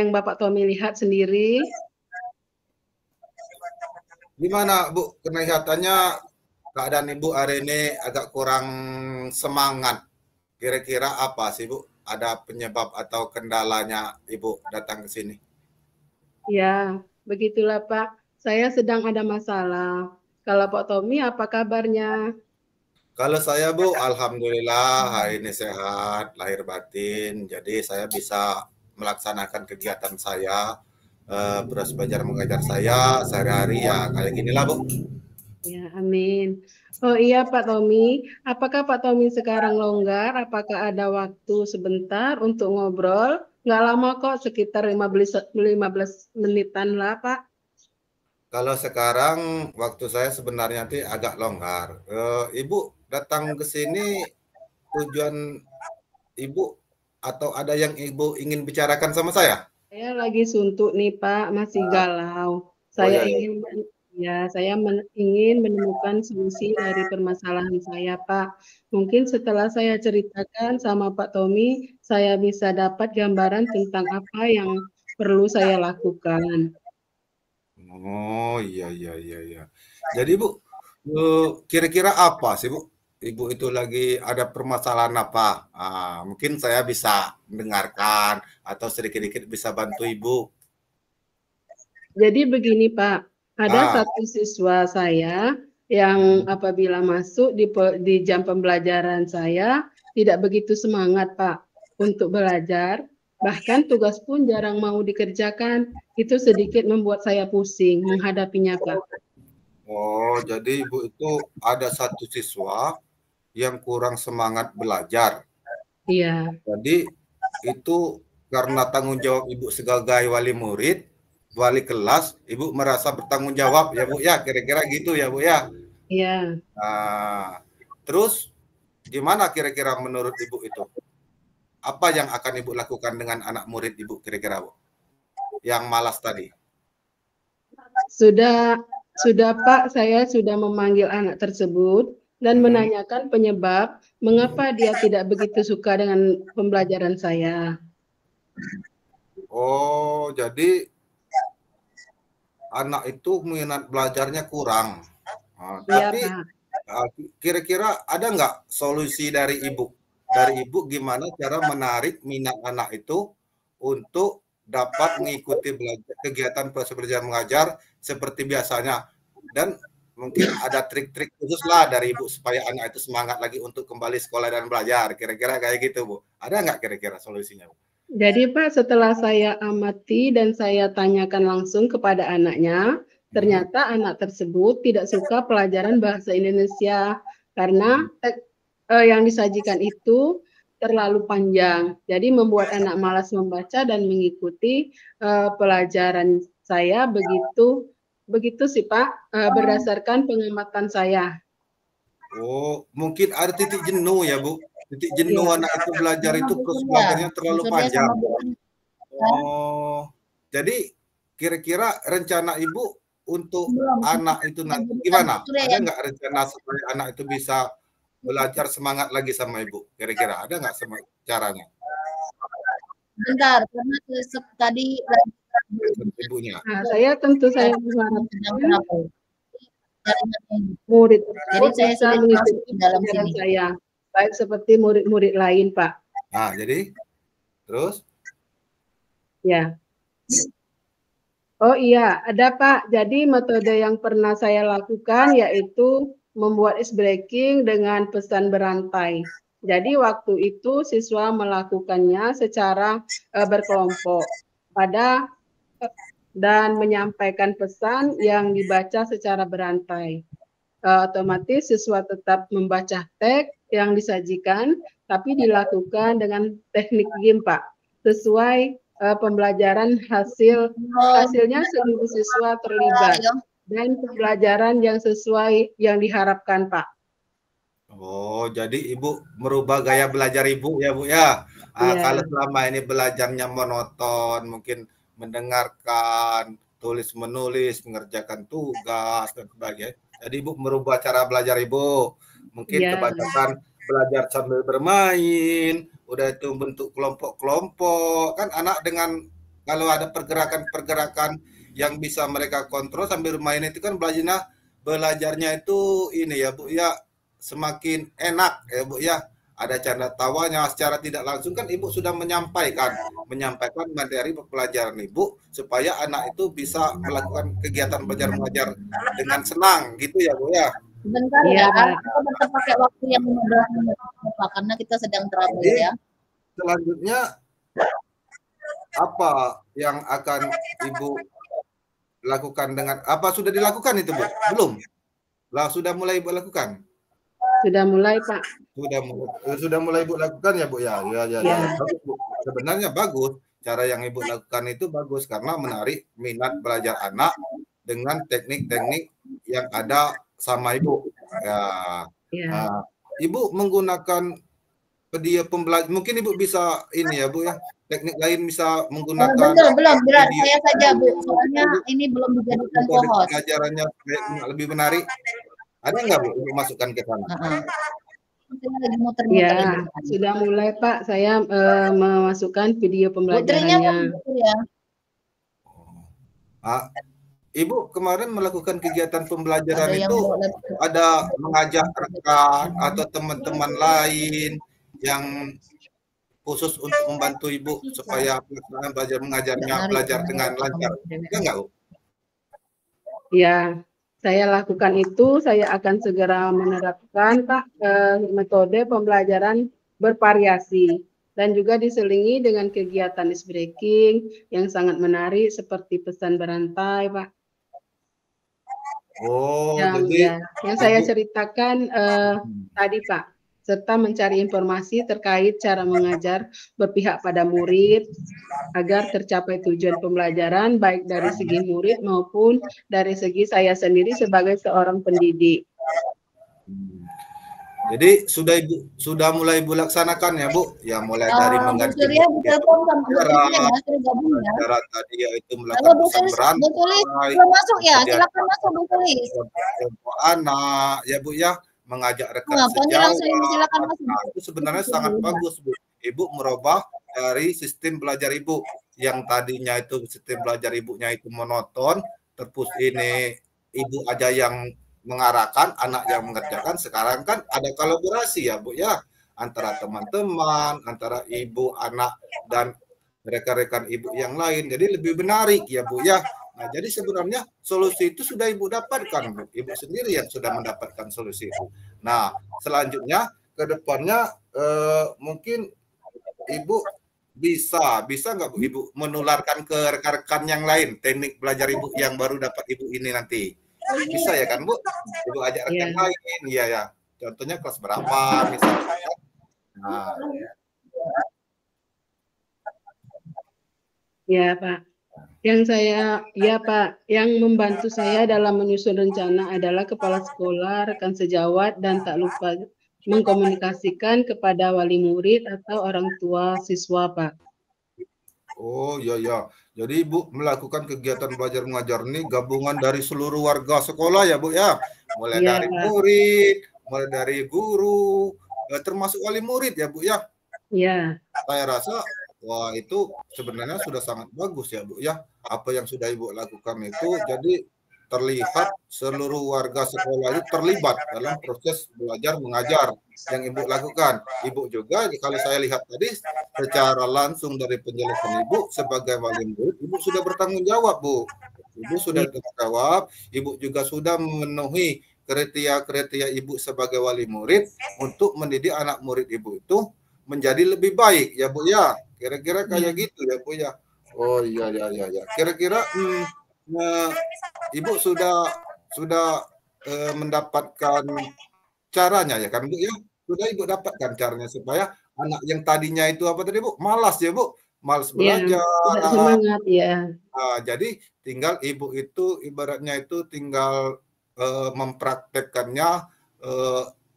yang Bapak Tommy lihat sendiri. Gimana Bu, kelihatannya keadaan Ibu hari ini agak kurang semangat. Kira-kira apa sih Bu? Ada penyebab atau kendalanya Ibu datang ke sini? Ya, begitulah Pak. Saya sedang ada masalah. Kalau Pak Tommy, apa kabarnya? Kalau saya Bu, alhamdulillah hari ini sehat, lahir batin. Jadi saya bisa melaksanakan kegiatan saya, terus belajar mengajar saya sehari-hari ya kayak ginilah Bu. Ya, amin. Oh iya Pak Tommy, apakah Pak Tommy sekarang longgar? Apakah ada waktu sebentar untuk ngobrol? Nggak lama kok, sekitar 15 menitan lah Pak. Kalau sekarang waktu saya sebenarnya nanti agak longgar. Ibu datang ke sini tujuan Ibu atau ada yang Ibu ingin bicarakan sama saya? Saya lagi suntuk nih Pak, masih Ah, galau. oh Saya ya ya. ingin ingin menemukan solusi dari permasalahan saya Pak. Mungkin setelah saya ceritakan sama Pak Tommy, saya bisa dapat gambaran tentang apa yang perlu saya lakukan. Oh iya iya iya iya. Jadi Bu, kira-kira apa sih Bu? Ibu itu lagi ada permasalahan apa? Mungkin saya bisa mendengarkan atau sedikit-sedikit bisa bantu Ibu. Jadi begini Pak, ada Ah, satu siswa saya yang hmm. apabila masuk di jam pembelajaran saya tidak begitu semangat Pak untuk belajar, bahkan tugas pun jarang mau dikerjakan. Itu sedikit membuat saya pusing menghadapinya Pak. Oh, jadi Ibu itu ada satu siswa yang kurang semangat belajar. Iya, Jadi itu karena tanggung jawab Ibu sebagai wali murid, wali kelas, Ibu merasa bertanggung jawab ya Bu ya, kira-kira gitu ya Bu ya. iya. Nah, terus gimana kira-kira menurut Ibu itu? Apa yang akan Ibu lakukan dengan anak murid Ibu kira-kira Bu? Yang malas tadi. Sudah sudah Pak, saya sudah memanggil anak tersebut dan Mm-mm. menanyakan penyebab mengapa dia tidak begitu suka dengan pembelajaran saya. Oh, jadi anak itu minat belajarnya kurang. Iya, Tapi Pak. kira-kira ada nggak solusi dari Ibu? Dari Ibu gimana cara menarik minat anak itu untuk dapat mengikuti kegiatan proses belajar mengajar seperti biasanya? Dan mungkin ada trik-trik khusus lah dari Ibu supaya anak itu semangat lagi untuk kembali sekolah dan belajar. Kira-kira kayak gitu, Bu. Ada nggak kira-kira solusinya, Bu? Jadi Pak, setelah saya amati dan saya tanyakan langsung kepada anaknya, Hmm. ternyata anak tersebut tidak suka pelajaran bahasa Indonesia karena yang disajikan itu terlalu panjang. Jadi membuat anak malas membaca dan mengikuti pelajaran saya begitu begitu sih Pak, berdasarkan pengamatan saya. Oh, mungkin ada titik jenuh ya, Bu. Titik jenuh Ya. anak itu belajar Sama itu Bu proses Surya. belajarnya Bu terlalu Surya panjang. sama Bu Surya. Oh, jadi kira-kira rencana Ibu untuk Belum. anak itu nanti Bukan Bu gimana? Surya Ada yang nggak rencana supaya anak itu bisa belajar semangat lagi sama Ibu? Kira-kira ada nggak caranya? bentar karena tadi Ibunya. Nah, saya tentu saya sedang mengharapkan trouble. Jaringannya. murid Jadi tersebut saya bisa sulit masuk mengikuti ke dalam pelajaran sini. saya, baik seperti murid-murid lain, Pak. Nah, jadi terus Ya. Oh iya, ada Pak. Jadi metode yang pernah saya lakukan yaitu membuat ice breaking dengan pesan berantai. Jadi waktu itu siswa melakukannya secara berkelompok pada dan menyampaikan pesan yang dibaca secara berantai. Otomatis siswa tetap membaca teks yang disajikan, tapi dilakukan dengan teknik game, Pak. Sesuai pembelajaran hasilnya seluruh siswa terlibat Ayo. dan pembelajaran yang sesuai yang diharapkan, Pak. oh, jadi Ibu merubah gaya belajar Ibu ya, Bu ya. Kalau Iya, selama ini belajarnya monoton, mungkin mendengarkan, tulis menulis, mengerjakan tugas dan sebagainya. Jadi Ibu merubah cara belajar Ibu. Mungkin iya, kebanyakan belajar sambil bermain, udah itu bentuk kelompok-kelompok. Kan anak dengan kalau ada pergerakan-pergerakan yang bisa mereka kontrol sambil bermain itu kan belajarnya itu ini ya Bu ya semakin enak ya Bu ya. Ada canda tawanya secara tidak langsung kan Ibu sudah menyampaikan materi pelajaran Ibu supaya anak itu bisa melakukan kegiatan belajar mengajar dengan senang gitu ya Bu ya. Sebentar Iya, ya, Pak. kita pakai waktu yang 15 menit Pak, karena kita sedang trouble Jadi, ya. selanjutnya apa yang akan Ibu lakukan dengan apa sudah dilakukan itu Bu? Belum? Lah sudah mulai Ibu lakukan? Sudah mulai, Pak. Sudah mulai Ibu lakukan ya Bu ya? Ya. Bagus, Bu. Sebenarnya bagus. Cara yang Ibu lakukan itu bagus karena menarik minat belajar anak dengan teknik-teknik yang ada sama Ibu. Ya. Ya. Nah, Ibu menggunakan media pembelajaran. Mungkin Ibu bisa ini ya Bu ya. Teknik lain bisa menggunakan belum, berat video. saya saja Bu, soalnya ini belum dijadikan Metode co-host. pelajarannya lebih menarik. Ada nggak Bu Ibu masukkan ke sana? Saya lagi muter-muter Ya, ini. sudah mulai Pak. Saya memasukkan video Putrinya pembelajarannya. ya. Ibu kemarin melakukan kegiatan pembelajaran Ada yang itu bawa laptop. ada mengajak rekan atau teman-teman lain yang khusus untuk membantu Ibu supaya pelaksanaan belajar mengajarnya belajar dengan lancar. Ada nggak Bu? Ya, saya lakukan itu. Saya akan segera menerapkan Pak metode pembelajaran bervariasi dan juga diselingi dengan kegiatan ice breaking yang sangat menarik seperti pesan berantai Pak. Oh, yang saya ceritakan tadi Pak, serta mencari informasi terkait cara mengajar berpihak pada murid agar tercapai tujuan pembelajaran baik dari segi murid maupun dari segi saya sendiri sebagai seorang pendidik. Jadi sudah mulai Ibu laksanakan ya Bu? Ya mulai dari mengganti cara tadi yaitu melakukan pesan berantai, belum masuk ya, silakan masuk Bu Tulis. Kelompok anak ya Bu ya, mengajak rekan sejawat. Nah, itu sebenarnya sangat bagus Bu. Ibu merubah dari sistem belajar Ibu yang tadinya itu sistem belajar Ibunya itu monoton, terus ini Ibu aja yang mengarahkan, anak yang mengerjakan. Sekarang kan ada kolaborasi ya Bu ya, antara teman-teman, antara ibu, anak, dan rekan-rekan Ibu yang lain. Jadi lebih menarik ya Bu ya. Nah, jadi sebenarnya solusi itu sudah Ibu dapatkan Bu. Ibu sendiri yang sudah mendapatkan solusi itu. Nah, selanjutnya ke depannya mungkin Ibu bisa nggak Bu Ibu menularkan ke rekan-rekan yang lain teknik belajar Ibu yang baru dapat Ibu ini nanti? Bisa ya kan Bu? Ibu ajak rekan lain, iya ya. Contohnya kelas berapa misalnya. Nah. Ya Pak. Yang membantu saya dalam menyusun rencana adalah kepala sekolah, rekan sejawat, dan tak lupa mengkomunikasikan kepada wali murid atau orang tua siswa Pak. Oh iya. Jadi Ibu melakukan kegiatan belajar mengajar ini gabungan dari seluruh warga sekolah ya Bu ya. Mulai dari murid, mulai dari guru, termasuk wali murid ya Bu ya. Iya. Saya rasa wah itu sebenarnya sudah sangat bagus ya Bu ya. Apa yang sudah Ibu lakukan itu jadi terlihat seluruh warga sekolah itu terlibat dalam proses belajar mengajar yang Ibu lakukan. Ibu juga kalau saya lihat tadi secara langsung dari penjelasan Ibu sebagai wali murid, Ibu sudah bertanggung jawab Bu. Ibu sudah bertanggung jawab, Ibu juga sudah memenuhi kriteria Ibu sebagai wali murid untuk mendidik anak murid Ibu itu menjadi lebih baik ya Bu ya. Kira-kira kayak gitu ya Bu ya. Oh iya. Kira-kira Ibu sudah mendapatkan caranya ya kan Bu ya? Sudah Ibu dapatkan caranya supaya anak yang tadinya itu apa tadi Bu? Malas ya Bu? Malas belajar. Tidak semangat ya. Nah, jadi tinggal Ibu itu ibaratnya itu tinggal mempraktekkannya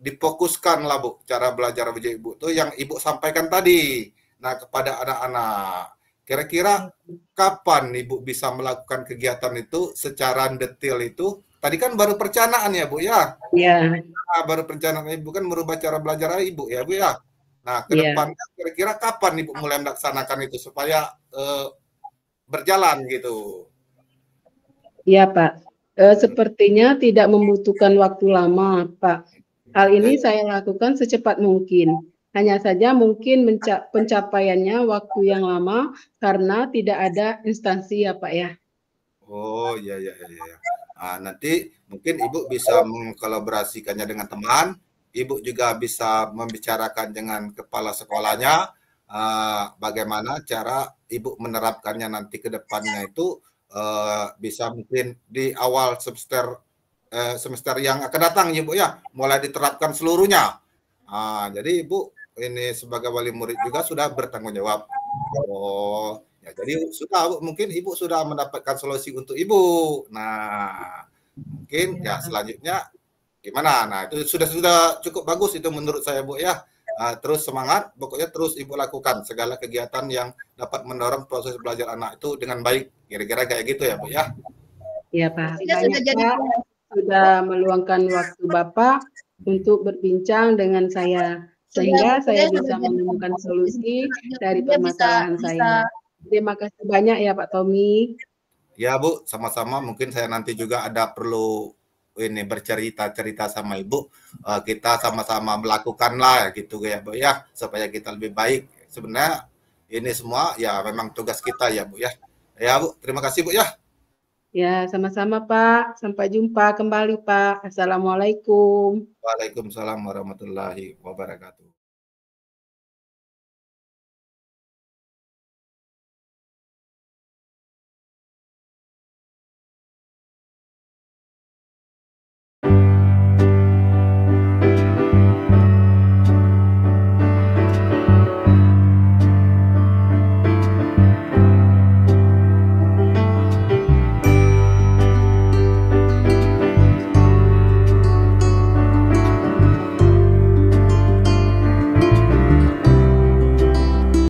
difokuskan lah Bu cara belajar Ibu itu yang Ibu sampaikan tadi. Nah, kepada anak-anak. Kira-kira kapan Ibu bisa melakukan kegiatan itu secara detail itu? Tadi kan baru perencanaan ya Bu ya? Iya. Nah, baru perencanaan Ibu kan merubah cara belajar Ibu ya Bu ya? Nah, ke depannya kira-kira kapan Ibu mulai melaksanakan itu supaya berjalan gitu. Iya, Pak. Sepertinya tidak membutuhkan waktu lama, Pak. Hal ini saya lakukan secepat mungkin. Hanya saja mungkin pencapaiannya waktu yang lama karena tidak ada instansi ya, Pak ya. Oh, iya, iya, iya, iya. Nanti mungkin Ibu bisa mengkolaborasikannya dengan teman. Ibu juga bisa membicarakan dengan kepala sekolahnya, bagaimana cara Ibu menerapkannya nanti ke depannya itu bisa mungkin di awal semester yang akan datang, Ibu ya, mulai diterapkan seluruhnya. Jadi Ibu ini sebagai wali murid juga sudah bertanggung jawab. Oh, ya jadi mungkin Ibu sudah mendapatkan solusi untuk Ibu. Nah, mungkin ya selanjutnya gimana? Nah, itu sudah cukup bagus itu menurut saya, Bu ya. Terus semangat, pokoknya terus Ibu lakukan segala kegiatan yang dapat mendorong proses belajar anak itu dengan baik. Kira-kira kayak gitu ya, Bu ya. Iya, Pak. Banyak Pak sudah meluangkan waktu Bapak untuk berbincang dengan saya sehingga saya bisa menemukan solusi dari permasalahan saya. Terima kasih banyak ya Pak Tommy. Ya Bu, sama-sama. Mungkin saya nanti juga ada perlu ini bercerita-cerita sama Ibu. Kita sama-sama melakukan lah gitu ya Bu ya, supaya kita lebih baik. Sebenarnya ini semua ya memang tugas kita ya Bu ya. Ya Bu, terima kasih Bu ya. Ya, sama-sama Pak. Sampai jumpa kembali Pak. Assalamualaikum. Waalaikumsalam warahmatullahi wabarakatuh.